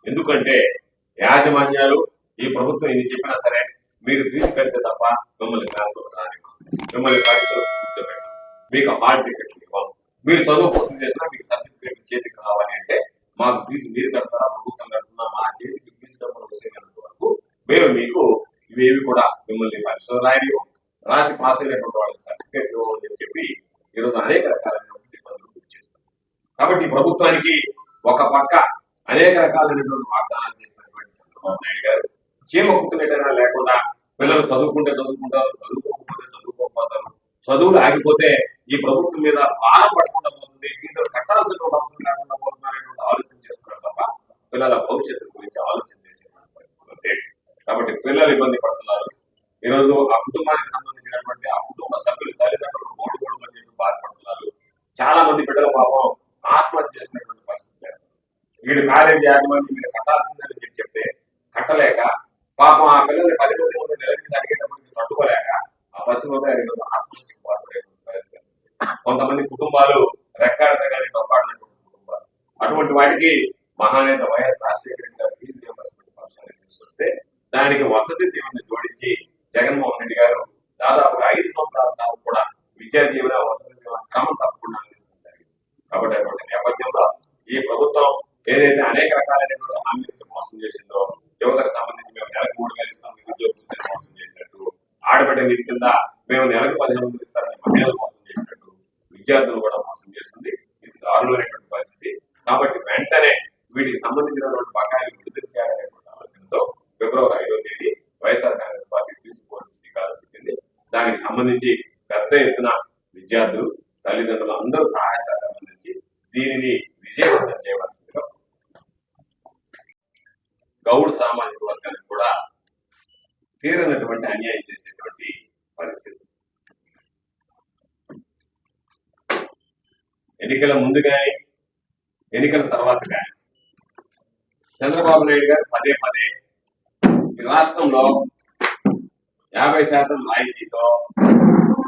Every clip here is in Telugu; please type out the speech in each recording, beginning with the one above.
ఎందుకంటే యాజమాన్యాలు ఈ ప్రభుత్వం ఇది చెప్పినా సరే మీరు ఫీజు కడితే తప్ప మిమ్మల్ని క్లాసులో రాని, మిమ్మల్ని పరీక్షలో కూర్చోబెట్టాం, మీకు హాల్ టికెట్లు ఇవ్వం, మీరు చదువు పూర్తి చేసినా మీకు సర్టిఫికేట్ చేతికి రావాలి అంటే మాకు ఫీజు మీరు కడతారా ప్రభుత్వం కడుతుందా, మా చేతికి ఫీజు డబ్బులు వచ్చేంత వరకు మేము మీకు ఇవేవి కూడా మిమ్మల్ని పరీక్షలు రాయనివ్వం, రాసి పాస్ అయినటువంటి వాళ్ళకి సర్టిఫికేట్ ఇవ్వమని చెప్పి ఈరోజు అనేక రకాలైనటువంటి ఇబ్బందులు గుర్తిస్తాం. కాబట్టి ప్రభుత్వానికి ఒక పక్క అనేక రకాలైనటువంటి వాగ్దానాలు చేసినటువంటి చంద్రబాబు నాయుడు గారు చీమ కుట్టునట్టైనా లేకుండా పిల్లలు చదువుకుంటే చదువుకుంటారు, చదువుకోకపోతే చదువుకోకపోతారు, చదువులు ఆగిపోతే ఈ ప్రభుత్వం మీద భారం పడకుండా పోతుంది, ఫీజులు కట్టాల్సిన అవసరం లేకుండా పోతున్నటువంటి ఆలోచన చేస్తున్నారు తప్ప పిల్లల భవిష్యత్తు గురించి ఆలోచన చేసేటువంటి పరిస్థితులు లేదు. కాబట్టి పిల్లలు ఇబ్బంది పడుతున్నారు. ఈరోజు ఆ కుటుంబానికి సంబంధించినటువంటి ఆ కుటుంబ సభ్యులు తల్లిదండ్రులు గోడు అని చెప్పి బాధపడుతున్నారు. చాలా మంది బిడ్డల పాపం ఆత్మహత్య చేసినటువంటి పరిస్థితి లేదు. వీడు కాలేజీ యాజమాన్యం మీరు కట్టాల్సిందని చెప్పి చెప్తే కట్టలేక పాపం ఆ పిల్లల్ని 10 మంది ముందు నిలదీసి అడిగేటప్పటికి తట్టుకోలేక ఆ పశువులతో ఆత్మహత్యకు పాల్పడేటువంటి పరిస్థితి. కొంతమంది కుటుంబాలు రెక్కాడగానే డొక్కాడినటువంటి కుటుంబాలు. అటువంటి వాటికి మహానేత వైఎస్ రాజశేఖర రెడ్డి గారు ఫీజు రియంబర్స్మెంట్ పథకాన్ని తీసుకొస్తే దానికి వసతి దీవెన జోడించి జగన్మోహన్ రెడ్డి గారు దాదాపుగా 5 సంవత్సరాల కాలం కూడా విద్యా దీవెన వసతి దీవెన క్రమం తప్పకుండా జరిగింది. కాబట్టి అటువంటి నేపథ్యంలో ఈ ప్రభుత్వం ఏదైతే అనేక రకాలైనటువంటి హామీలు మోసం చేసిందో, యువతకు సంబంధించి మేము నెలకు 3,000 ఇస్తాం నిరుద్యోగులు మోసం చేసినట్టు, ఆడబిడ్డ వీరి కింద మేము నెలకు 15,000 ఇస్తామని మహిళలు మోసం చేసినట్టు, విద్యార్థులు కూడా మోసం చేస్తుంది. ఇది దారుణమైనటువంటి పరిస్థితి. కాబట్టి వెంటనే వీటికి సంబంధించినటువంటి బకాయిలు విడుదల చేయాలనేటువంటి ఆలోచనతో ఫిబ్రవరి 5వ తేదీ వైఎస్ఆర్ కాంగ్రెస్ పార్టీ తీసుకోవాలని శ్రీకారం చుట్టింది. దానికి సంబంధించి పెద్ద ఎత్తున విద్యార్థులు, తల్లిదండ్రులు అందరూ సహాయ సహకారం అందించి దీనిని విజయవంతం చేయవలసిందిగా గౌడ్ సామాజిక వర్గానికి కూడా తీరనటువంటి అన్యాయం చేసేటువంటి పరిస్థితి. ఎన్నికల ముందు కానీ ఎన్నికల తర్వాత కానీ చంద్రబాబు నాయుడు గారు పదే పదే ఈ రాష్ట్రంలో 50% రాయితీతో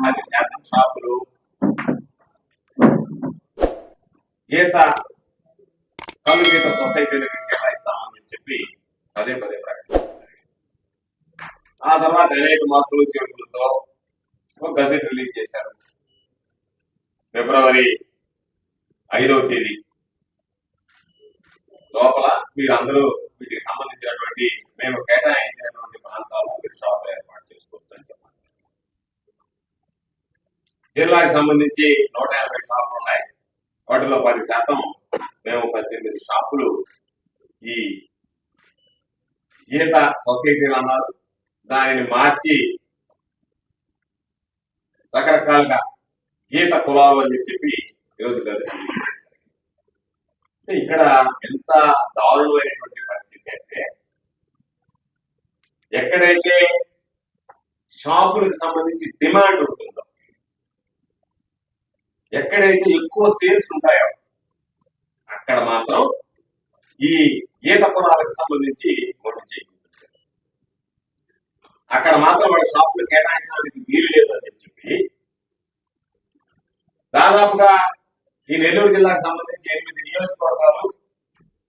10% షాపులు కళ్ళు గీత సొసైటీలకు కేటాయిస్తామని చెప్పి పదే పదే ప్రకటించారు. ఆ తర్వాత అనేక మార్పులు చేర్పులతో ఒక గజెట్ రిలీజ్ చేశారు. ఫిబ్రవరి 5వ తేదీ లోపల మీరందరూ వీటికి సంబంధించినటువంటి మేము కేటాయించినటువంటి ప్రాంతాల్లో మీరు షాపులు ఏర్పాటు చేసుకోవచ్చని చెప్పారు. జిల్లాకి సంబంధించి 180 షాపులు ఉన్నాయి. వాటిలో 10% మేము 18 షాపులు ఈ ఈత సొసైటీలు అన్నారు. దానిని మార్చి రకరకాలుగా ఈత కులాలు అని చెప్పి ఈరోజు ఇక్కడ ఎంత దారుణమైనటువంటి పరిస్థితి అంటే, ఎక్కడైతే షాపులకు సంబంధించి డిమాండ్ ఉంటుందో, ఎక్కడైతే ఎక్కువ సేల్స్ ఉంటాయో అక్కడ మాత్రం ఈ ఈత కులాలకు సంబంధించి ఓటు చేయాలి. అక్కడ మాత్రం వాళ్ళ షాపులు కేటాయించడానికి వీలు లేదని చెప్పి దాదాపుగా ఈ నెల్లూరు జిల్లాకు సంబంధించి 8 నియోజకవర్గాలు,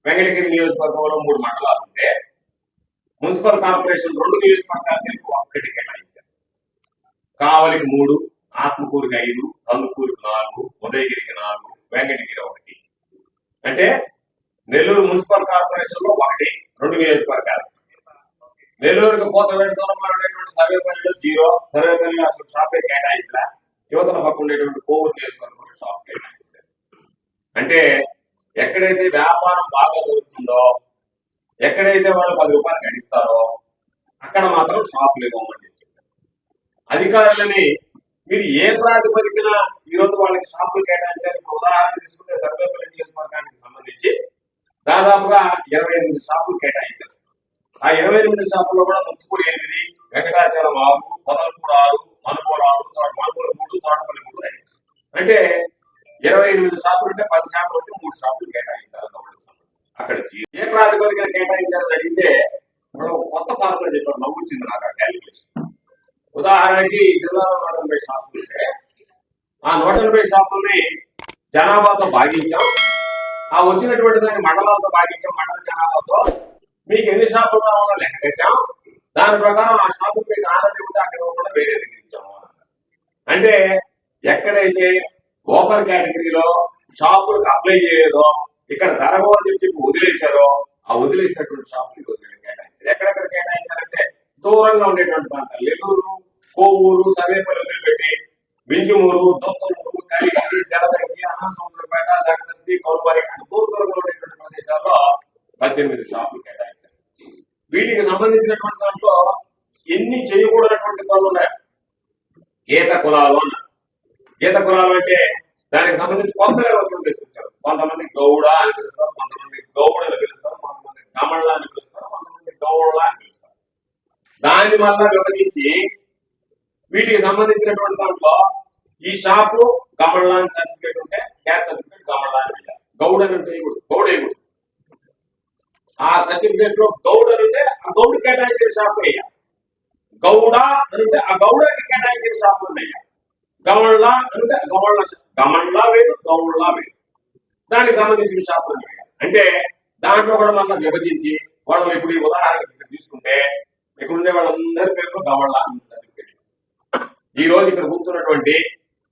వెంకటగిరి నియోజకవర్గంలో 3 మండలాలు ఉంటే మున్సిపల్ కార్పొరేషన్ 2 నియోజకవర్గాలకు 1 కేటాయించారు. కావలికి 3, ఆత్మకూరుకి 5, కందుకూరుకి 4, ఉదయగిరికి 4, వెంకటగిరి 1. అంటే నెల్లూరు మున్సిపల్ కార్పొరేషన్ లో 1, 2 నియోజకవర్గాలు. నెల్లూరుకి కోతవేట దూరంలో ఉండేటువంటి సర్వేపల్లిలో 0, సర్వేపల్లిలో అసలు షాపే కేటాయించరా. యువతల పక్క ఉండేటువంటి కోవూరు నియోజకవర్గంలో షాప్ కేటాయించారు. అంటే ఎక్కడైతే వ్యాపారం బాగా దొరుకుతుందో, ఎక్కడైతే వాళ్ళు 10 రూపాయలు గడిస్తారో అక్కడ మాత్రం షాపులు ఇవ్వమని చెప్పారు. అధికారులని మీరు ఏ ప్రాతిపదికన ఈరోజు వాళ్ళకి షాపులు కేటాయించాలి? ఉదాహరణ తీసుకుంటే సర్వేపల్లి నియోజకవర్గానికి సంబంధించి దాదాపుగా 28 షాపులు కేటాయించారు. ఆ 28 షాపుల్లో కూడా ముత్తుకూరు 8, వెంకటాచలం 6, పొదలకూరు 6, మనుగోలు 6, మనుగోలు 3, తోటపల్లి 3. అంటే 28 షాపులు అంటే 10 షాపులు అంటే 3 షాపులు కేటాయించాలి. అక్కడ ఏ ప్రాతిపదికన కేటాయించాలని అడిగితే కొత్త ఫార్ములా చెప్పారు. నవ్వుచ్చింది నాకు ఆ క్యాలిక్యులేషన్. ఉదాహరణకి జిల్లాలో 180 షాపులు ఉంటే ఆ 180 షాపుల్ని జనాభాతో భాగించాం. ఆ వచ్చినటువంటి దాన్ని మండలాలతో భాగించాం, మండల జనాభాతో మీకు ఎన్ని షాపులు రావాలో లెక్క పెట్టాం, దాని ప్రకారం ఆ షాపు మీకు ఆనందం ఉంటే అక్కడ కూడా వేరే దగ్గర ఇచ్చాము. అంటే ఎక్కడైతే ఓపెన్ కేటగిరీలో షాపులకు అప్లై చేయలేదో, ఇక్కడ జరగవు అని చెప్పి వదిలేశారో, ఆ వదిలేసినటువంటి షాపులు కేటాయించారు. ఎక్కడెక్కడ కేటాయించారంటే దూరంగా ఉండేటువంటి ప్రాంతాలు, నెల్లూరు, కోవూరు, సర్వేపల్లి వదిలిపెట్టి వింజమూరు, దొత్తలూరు, కలిగి, జలదరికి, అన్నసముద్రపేట, జగదత్తి, కౌలువారి దూరంగా ఉండేటువంటి ప్రదేశాల్లో 18 షాపులు కేటాయించారు. వీటికి సంబంధించినటువంటి దాంట్లో ఎన్ని చేయకూడనటువంటి పనులు ఉన్నాయి. గీత కులాలు అన్నారు. గీత కులాలు అంటే దానికి సంబంధించి కొంత నిర్వచనం తీసుకొచ్చారు. కొంతమంది గౌడ అని పిలుస్తారు, కొంతమంది గౌడ అని పిలుస్తారు, కొంతమంది కమళ్ళ అని పిలుస్తారు, కొంతమంది గౌళ్ళ అని పిలుస్తారు. దాన్ని మళ్ళా విభజించి వీటికి సంబంధించినటువంటి దాంట్లో ఈ షాపు కమళ్ళ అని సర్టిఫికేట్ ఉంటే క్యాస్ట్ సర్టిఫికేట్ కమళ్ళ అని వెళ్ళాలి. గౌడ అని ఉంటే గౌడేవుడు ఆ సర్టిఫికేట్ లో గౌడ అని ఉంటే ఆ గౌడు కేటాయించిన షాపు వేయాలి. గౌడ అని ఉంటే ఆ గౌడకి కేటాయించిన షాపు ఉన్నాయి. గమళ్ళ అంటే గమళ్ళ వేరు, గౌళ్ళ వేరు, దానికి సంబంధించిన షాపులు వేయాలి. అంటే దాంట్లో కూడా మనం విభజించి వాళ్ళు ఇప్పుడు ఈ ఉదాహరణ తీసుకుంటే ఇక్కడ ఉండే వాళ్ళందరి పేరులో గమళ్ళ సర్టిఫికేట్. ఈ రోజు ఇక్కడ కూర్చున్నటువంటి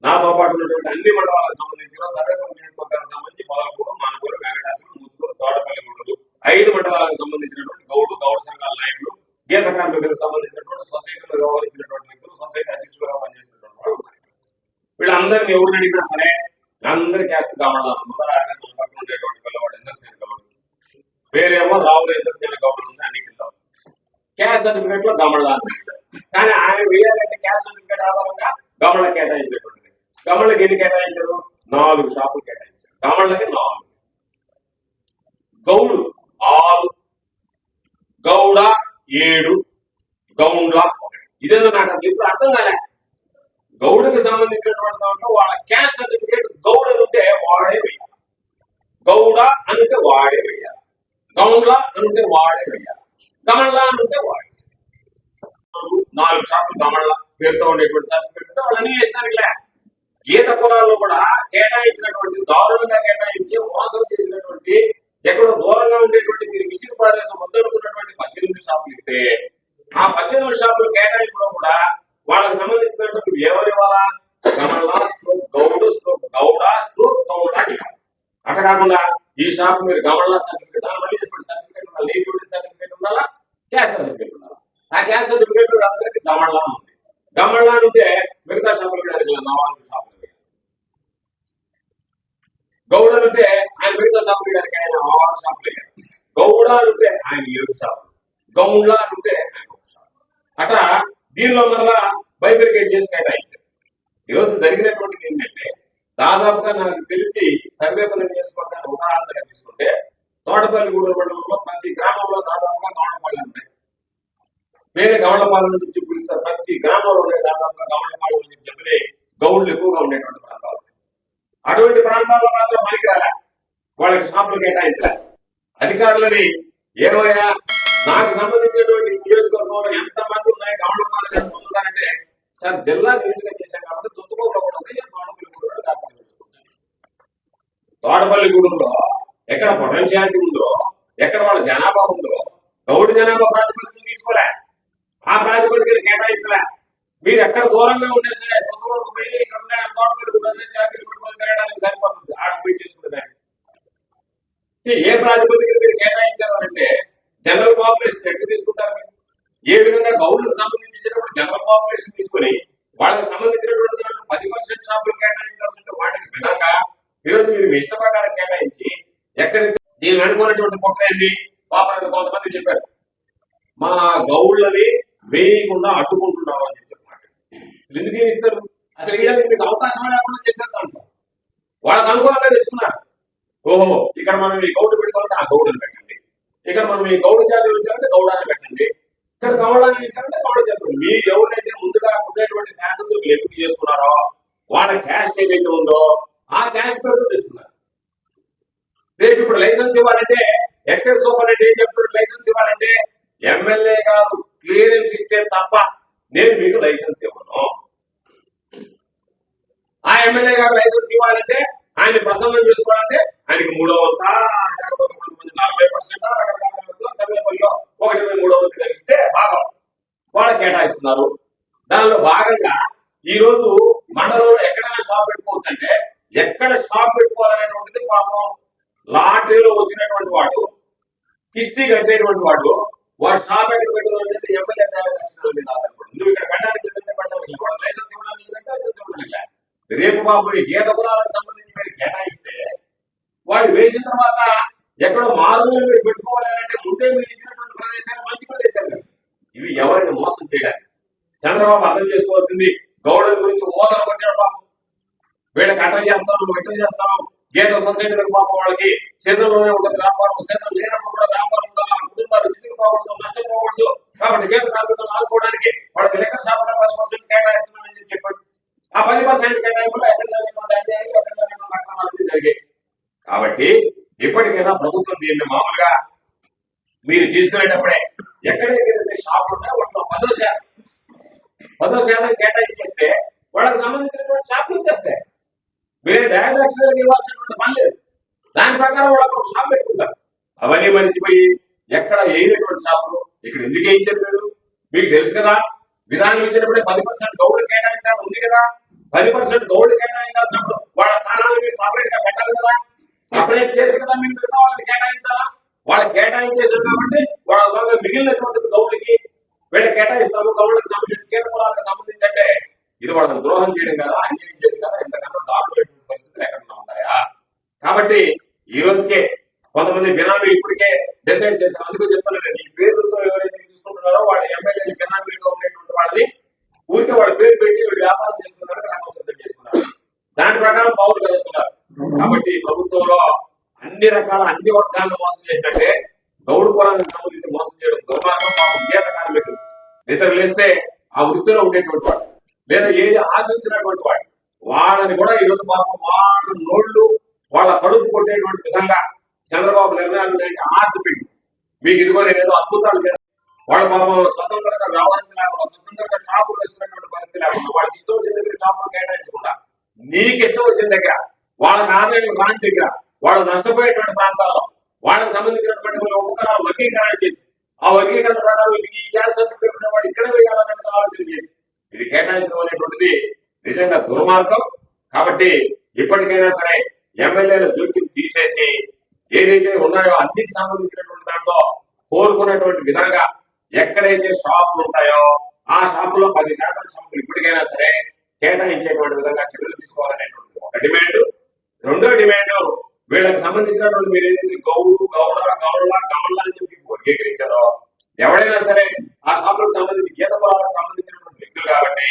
నాతో పాటు ఉన్నటువంటి అన్ని మండలాలకు సంబంధించిన సర్వేపల్లి నియోజకవర్గానికి సంబంధించి మొదలకూరు, మానకూరు, వెంకటాచలం, ముత్తుకూరు, తోటపల్లి గూడూరు 5 మండలాలకు సంబంధించినటువంటి గౌడ సంఘాల నాయకులు, గీత కార్మికులకు సంబంధించినటువంటి సొసైటీలో వ్యవహరించినటువంటి వ్యక్తులు, సొసైటీ అధ్యక్షులుగా పనిచేసినటువంటి వాళ్ళు ఉన్నారు. వీళ్ళందరినీ ఎవరిని అడిగినా సరే అందరి క్యాస్ట్ కావాలన్నారు. పక్కన ఉండేటువంటి పిల్లవాడు ఎందరిసేన గౌడు, వేరేమో రావులు ఎందరిసేన గౌడు ఉంది అన్నింటిలో క్యాస్ట్ సర్టిఫికేట్ లో గమళ్ళ కానీ ఆయన వేయాలంటే క్యాస్ట్ సర్టిఫికేట్ ఆధారంగా గమళ్ళ కేటాయించినటువంటిది. గమళ్ళకి ఎన్ని కేటాయించారు? 4 షాపులు కేటాయించారు. గమళ్ళకి 4, గౌడు 6, గౌడ 7, గౌండ్ల 1. ఇదేదో నాకు అసలు ఇప్పుడు అర్థం కాలే. గౌడుకి సంబంధించినటువంటి దాంట్లో వాళ్ళ క్యాస్ట్ సర్టిఫికేట్ గౌడ ఉంటే వాడే వేయాలి, గౌడ అంటే వాడే వేయాలి, గౌండ్ల అంటే వాడే వేయాలి, గమళ్ళ అంటే వాడే. 4 షాపులు గమళ్ళ పేరుతో ఉండేటువంటి సర్టిఫికేట్ వాళ్ళని వేస్తారులే. గీత కులాల్లో కూడా కేటాయించినటువంటి దారుణంగా కేటాయించి మోసం చేసినటువంటి ఎక్కడో దూరంగా ఉండేటువంటి మీరు విసిరి ప్రదేశం వద్దనుకున్నటువంటి 18 షాపులు ఇస్తే ఆ 18 షాపులు కేటాయింపులో కూడా వాళ్ళకి సంబంధించినటువంటి ఎవరి వాళ్ళ గమళ్ళ స్ట్రోక్ గౌడు స్ట్రోక్ గౌడ స్ట్రోక్ గౌడ అట్లా కాకుండా ఈ షాప్ మీరు గమళ్ళ సర్టిఫికేట్ మళ్ళీ సర్టిఫికేట్ ఉండాలి, నేటివిటీ సర్టిఫికేట్ ఉండాలా, క్యాస్ట్ సర్టిఫికేట్ ఉండాలి. ఆ క్యాస్ట్ సర్టిఫికేట్ అందరికి గమళ్ళ ఉంది. గమళ్ళ అంటే మిగతా షాపులు కూడా 4 షాపులు. గౌడ అంటే ఆయన మిగతా షాపులు గారికి ఆయన 6 షాపులు అయ్యారు. గౌడ అంటే ఆయన 7 షాపులు, గౌండ్ల అంటే ఆయన 1 షాపు. అట్లా దీనిలో మళ్ళా బైఫర్కేట్ చేసి కేటాయించారు. ఈరోజు జరిగినటువంటిది ఏంటంటే దాదాపుగా నాకు తెలిసి సర్వేపల్లి నియోజకవర్గాన్ని ఉదాహరణగా తీసుకుంటే తోటపల్లి గూడూరు మండలంలో ప్రతి గ్రామంలో దాదాపుగా గౌండపాలెం ఉన్నాయి. వేరే గౌండపాలెం నుంచి పిలుస్తారు. ప్రతి గ్రామంలో ఉండే దాదాపుగా గౌండపాలెం నుంచి చెప్పిన గౌండ్లు ఎక్కువగా ఉండేటువంటి ప్రాంతాలు. అటువంటి ప్రాంతాల్లో మాత్రం పనికిరాలే, వాళ్ళకి షాపులు కేటాయించలే. అధికారులని ఏమైనా నాకు సంబంధించినటువంటి నియోజకవర్గంలో ఎంతమంది ఉన్నాయి, గౌండపాలెం ఎంతమంది ఉన్నారంటే సార్ జిల్లా నియోజకవర్గం చేశాం కాబట్టి దుద్దుకోవడం తోటపల్లి గూడూరులో ఎక్కడ పొటెన్షియాలిటీ ఉందో, ఎక్కడ వాళ్ళ జనాభా ఉందో గౌడు జనాభా ప్రాతిపదికన తీసుకోలే, ఆ ప్రాతిపదికన కేటాయించలే. మీరు ఎక్కడ దూరంగా ఉండే సరే తోటపల్లి చాకరీ పెట్టుకొని తిరగడానికి సరిపోతుంది, ఆడ పోయి చేసుకునేదాన్ని. ఏ ప్రాతిపదికన మీరు కేటాయించారు అంటే జనరల్ పాపులేషన్ ఎట్లా తీసుకుంటారు మీరు? ఏ విధంగా గౌడులకు సంబంధించినప్పుడు జనరల్ పాపులేషన్ తీసుకుని వాళ్ళకి సంబంధించినటువంటి 10% షాపులు కేటాయించాల్సి ఉంటే వాటికి విధంగా ఈరోజు మీరు ఇష్ట ప్రకారం కేటాయించి ఎక్కడైతే దీన్ని అనుకున్నటువంటి కుట్ర ఏంది? పాపం కొంతమంది చెప్పారు మా గౌళ్ళని వేయకుండా అడ్డుకుంటున్నావు అని చెప్పారు. ఎందుకు ఏం ఇస్తారు? అసలు వీళ్ళకి మీకు అవకాశం లేకుండా చెప్పారు. దాంట్లో వాళ్ళకి అనుకూలంగా తెచ్చుకున్నారు. ఓహో ఇక్కడ మనం ఈ గౌడు పెట్టుకోవాలంటే ఆ గౌడుని పెట్టండి, ఇక్కడ మనం ఈ గౌడు జాతి ఇచ్చారంటే గౌడాన్ని పెట్టండి, ఇక్కడ గౌడాన్ని ఇచ్చారంటే గౌడ జాతి. మీరు ఎవరైతే ముందుగా ఉండేటువంటి శాసనసభ్యులు ఎంపిక చేసుకున్నారో వాళ్ళ క్యాస్ట్ ఏదైతే ఉందో ఆ క్యాస్ట్ పేరుతో తెచ్చుకున్నారు. రేపు ఇప్పుడు లైసెన్స్ ఇవ్వాలంటే ఎక్సైజ్ సూపరింటెండెంట్ ఏం చెప్తున్నారు? లైసెన్స్ ఇవ్వాలంటే ఎమ్మెల్యే గారు క్లియరెన్స్ ఇస్తే తప్ప నేను మీకు లైసెన్స్ ఇవ్వను. ఆ ఎమ్మెల్యే గారు లైసెన్స్ ఇవ్వాలంటే ఆయన ప్రసన్నం చేసుకోవాలంటే ఆయనకి 3/4 లేకపోతే కొంతమంది 40% సర్వేపల్లిలో 1/3 కలిస్తే భాగం వాళ్ళకి కేటాయిస్తున్నారు. దానిలో భాగంగా ఈ రోజు మండలంలో ఎక్కడైనా షాప్ పెట్టుకోవచ్చు అంటే ఎక్కడ షాప్ పెట్టుకోవాలనేటువంటిది పాపం లాటరీలో వచ్చినటువంటి వాడు కిస్తీ కట్టేటువంటి వాడు షాప్ ఎక్కడ పెట్టాలనేది ఎమ్మెల్యే దక్షిణ మీద ఆధారపడి నువ్వు ఇక్కడ పెట్టడానికి పెట్టాలి వాడు లైసెన్స్ ఇవ్వడానికి లైసెన్స్ ఇవ్వడానికి రేపు బాబు గీత కులాలకు సంబంధించి మీరు కేటాయిస్తే వాడు వేసిన తర్వాత ఎక్కడో మారుమూల మీరు పెట్టుకోవాలంటే ముందే మీరు ఇచ్చినటువంటి ప్రదేశాలు మంచి ప్రదేశాలు ఇవి ఎవరిని మోసం చేయడానికి చంద్రబాబు అర్థం చేసుకోవాల్సింది. గౌడల గురించి ఓదలు కొట్టాడు పాపం, వీళ్ళకి అట్ట చేస్తాను ఇట్ట చేస్తాను. గీత సొసైటీలకు పాపం వాళ్ళకి సీజన్లోనే ఉంటుంది వ్యాపారం, సీజన్ లేనప్పుడు కూడా వ్యాపారం ఉండాలి, కుటుంబాలు చితికిపోకూడదు, నష్టపోకూడదు. కాబట్టి గీత కార్మికులను ఆదుకోవడానికి వాళ్ళకి లెక్కర్ షాపులో 10% కేటాయిస్తున్నామని చెప్పాడు. ఆ 10% కేటాయింపులో అక్రమాలు జరిగాయి. కాబట్టి ఇప్పటికైనా ప్రభుత్వం దీన్ని మామూలుగా మీరు తీసుకునేటప్పుడే ఎక్కడెక్కడైతే షాపులు ఉన్నాయో వాటిలో 10% కేటాయించేస్తే వాళ్ళకి సంబంధించినటువంటి షాపులు ఇచ్చేస్తాయి. మీరు దయాదక్షిణలకు ఇవ్వాల్సినటువంటి పని లేదు. దాని ప్రకారం వాళ్ళకి ఒక షాప్ పెట్టుకుంటారు. అవన్నీ మరిచిపోయి ఎక్కడ వేయనటువంటి షాపులు ఇక్కడ ఎందుకు వేయించారు మీరు? మీకు తెలుసు కదా, విధానం ఇచ్చినప్పుడే 10% గౌడ్ కేటాయించాలి ఉంది కదా. 10% గౌడ్ కేటాయించాల్సినప్పుడు వాళ్ళ స్థానాలు మీరు సపరేట్ గా పెట్టాలి కదా. సపరేట్ చేసి కదా మీరు మిగతా వాళ్ళకి కేటాయించాలా. వాళ్ళకి కేటాయించేసారు కాబట్టి వాళ్ళ మిగిలినటువంటి గౌడ్లకి వీళ్ళకి కేటాయిస్తాము. గౌడ్లకు సంబంధించి గీత కులాలకు సంబంధించి అంటే ఇది వాళ్ళని ద్రోహం చేయడం కదా, అన్యాయం చేయడం కదా. ఎంతకన్నా దారుణమైనటువంటి పరిస్థితులు ఎక్కడన్నా ఉన్నాయా? కాబట్టి ఈ రోజుకే కొంతమంది బినామీలు ఇప్పటికే డిసైడ్ చేశారు. అందుకు చెప్తాను, ఈ పేరుతో ఎవరైతే తీసుకుంటున్నారో వాళ్ళ ఎమ్మెల్యేలు బినామీలుగా ఉండేటువంటి వాళ్ళని ఊరికే వాళ్ళ పేరు పెట్టి వీళ్ళు వ్యాపారం చేసుకున్నారు, రంగం సిద్ధం చేసుకున్నారు. దాని ప్రకారం పౌరులు కదుతున్నారు. కాబట్టి ప్రభుత్వంలో అన్ని రకాల అన్ని వర్గాలను మోసం చేసినట్టే గౌడు కులానికి సంబంధించి మోసం చేయడం దుర్మార్గం. పాపం గీత కార్మికులు నిద్రలేస్తే ఆ వృత్తిలో ఉండేటువంటి వాడు లేదా ఏది ఆశించినటువంటి వాడు వాళ్ళని కూడా ఈరోజు పాపం వాళ్ళ నోళ్లు వాళ్ళ కడుపు కొట్టేటువంటి విధంగా చంద్రబాబు నిర్ణయాలు ఆశ పెట్టి మీకు ఇదిగో నేను ఏదో అద్భుతాలు చేస్తాను. వాళ్ళ పాపం స్వతంత్రంగా వ్యవహరించలేకుండా స్వతంత్రంగా షాపులు వేసినటువంటి పరిస్థితి లేకుండా వాళ్ళకి ఇష్టం వచ్చిన దగ్గర షాపులు కేటాయించకుండా నీకు ఇష్టం వచ్చిన దగ్గర వాళ్ళకి ఆదాయం రాని దగ్గర వాళ్ళు నష్టపోయేటువంటి ప్రాంతాల్లో వాళ్ళకి సంబంధించినటువంటి ఉపకరాలు వర్గీకరణ చేసి ఆ వర్గీకరణ ప్రకారం ఈ గ్యాస్ సర్టిఫికేట్ వాడు ఇక్కడే వేయాలనే ఆలోచన చేసి ఇది కేటాయించడం అనేటువంటిది నిజంగా దుర్మార్గం. కాబట్టి ఇప్పటికైనా సరే ఎమ్మెల్యేల జోక్యం తీసేసి ఏదైతే ఉన్నాయో అన్నిటికి సంబంధించినటువంటి దాంట్లో కోరుకున్నటువంటి విధంగా ఎక్కడైతే షాపులు ఉంటాయో ఆ షాపులో 10% షాపులు ఇప్పటికైనా సరే కేటాయించేటువంటి విధంగా చర్యలు తీసుకోవాలనేటువంటి ఒక డిమాండ్. రెండో డిమాండ్, వీళ్ళకి సంబంధించినటువంటి మీరు ఏదైతే గమళ్ళ అని చెప్పి వర్గీకరించారో ఎవడైనా సరే ఆ షాపులకు సంబంధించి గీత కులాలకు సంబంధించినటువంటి వ్యక్తులు కాబట్టి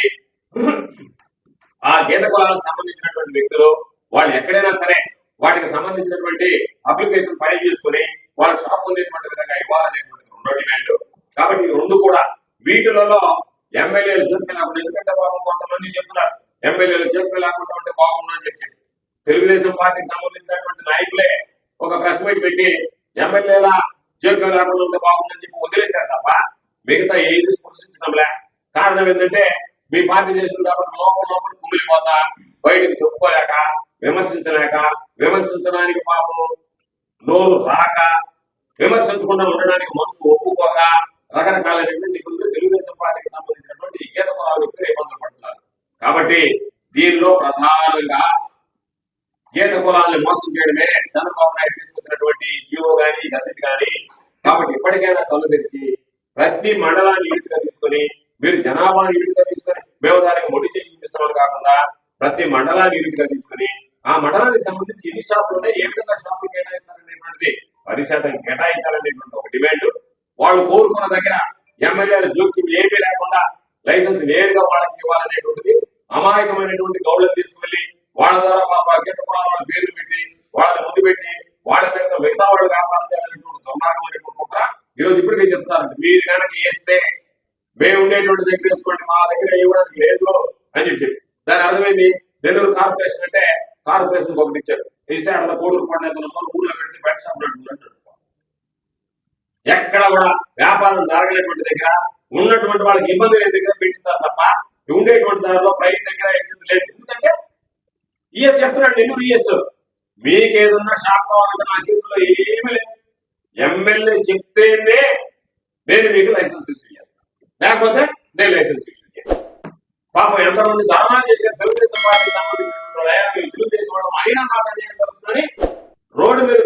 ఆ గీత కులాలకు సంబంధించినటువంటి వ్యక్తులు వాళ్ళు ఎక్కడైనా సరే వాటికి సంబంధించినటువంటి అప్లికేషన్ ఫైల్ చేసుకుని వాళ్ళ షాప్ పొందేటువంటి విధంగా ఇవ్వాలనేటువంటి రెండో డిమాండ్. కాబట్టి ఈ రెండు కూడా వీటిలలో ఎమ్మెల్యేలు జోక్యం లేకుండా, ఎందుకంటే పాపం కొంతమంది చెప్తున్నారు ఎమ్మెల్యేలు జోక్యం లేకుండా ఉంటే బాగుండు అని చెప్పి తెలుగుదేశం పార్టీకి సంబంధించినటువంటి నాయకులే ఒక ప్రెస్ మీట్ పెట్టి ఎమ్మెల్యేల జోక్యం లేకుండా ఉంటే బాగుందని చెప్పి వదిలేశారు తప్ప మిగతా ఏది స్పృశించడంలే. కారణం ఏంటంటే మీ పార్టీ చేసింది కాబట్టి లోపల కుమిలిపోతా బయటకు చెప్పుకోలేక విమర్శించలేక విమర్శించడానికి పాపం నోరు రాక విమర్శించకుండా ఉండడానికి మనసు ఒప్పుకోక రకరకాలైనటువంటి ఇబ్బందులు తెలుగుదేశం పార్టీకి సంబంధించినటువంటి గీత కులాల వ్యక్తులు ఇబ్బందులు పడుతున్నారు. కాబట్టి దీనిలో ప్రధానంగా గీత కులాలను మోసం చేయడమే చంద్రబాబు నాయుడు తీసుకొచ్చినటువంటి జీవో గాని గజెట్ గాని. కాబట్టి ఇప్పటికైనా కళ్ళు తెరిచి ప్రతి మండలాన్ని యూనిట్ గా తీసుకొని మీరు జనాభాను యూనిట్ గా తీసుకొని మేము దానికి మొడి చూపిస్తామని కాకుండా ప్రతి మండలాన్ని యూనిట్ గా తీసుకొని ఆ మండలానికి సంబంధించి ఎన్ని షాపులు ఉన్నాయి, ఏ విధంగా షాపులు కేటాయిస్తారనేటువంటిది 10% కేటాయించాలనేటువంటి ఒక డిమాండ్. వాళ్ళు కోరుకున్న దగ్గర ఎమ్మెల్యేల జోక్యం ఏమీ లేకుండా లైసెన్స్ నేరుగా వాళ్ళకి ఇవ్వాలనేటువంటిది అమాయకమైనటువంటి గౌడ్లను తీసుకువెళ్ళి వాళ్ళ ద్వారా గీత కులాల పేర్లు పెట్టి వాళ్ళని ముందు పెట్టి వాళ్ళ పేరుతో మిగతా వాళ్ళు వ్యాపారం చేయాలనేటువంటి దుర్మార్గమైనటువంటి కుట్ర ఈరోజు ఇప్పటికే చెప్తున్నారు. మీరు కనుక వేస్తే మేము ఉండేటువంటి దగ్గర వేసుకోండి, మా దగ్గర ఇవ్వడానికి లేదు అని చెప్పి దాని అర్థమైంది. నెల్లూరు కార్పొరేషన్ అంటే కార్పొరేషన్ ఒకటి ఇచ్చారు, ఇస్తే అక్కడ కోడూరు పండుగ ఊర్లో పెట్టి బయట షాప్ నడుపుతున్నట్టు ఎక్కడ కూడా వ్యాపారం జరగలేటువంటి దగ్గర ఉన్నటువంటి వాళ్ళకి ఇబ్బంది లేని దగ్గర పెట్టిస్తారు తప్ప ఉండేటువంటి దానిలో ప్రైవేట్ దగ్గర ఇచ్చింది లేదు. ఎందుకంటే ఈఎస్ చెప్తున్నాడు, నెల్లూరు ఈఎస్ మీకేదన్నా షాప్ కావాలంటే నా చేతిలో ఏమీ లేదు. ఎమ్మెల్యే చెప్తేనే నేను మీకు లైసెన్స్ ఇష్యూ చేస్తాను, లేకపోతే నేను లైసెన్స్ ఇష్యూ చేస్తాను. పాపం ఎంతమంది దారుణాలు చేసే తెలుగుదేశం పార్టీకి సంబంధించిన తెలుగుదేశం వాళ్ళు అయినా మాట జరుగుతుందని రోడ్డు మీద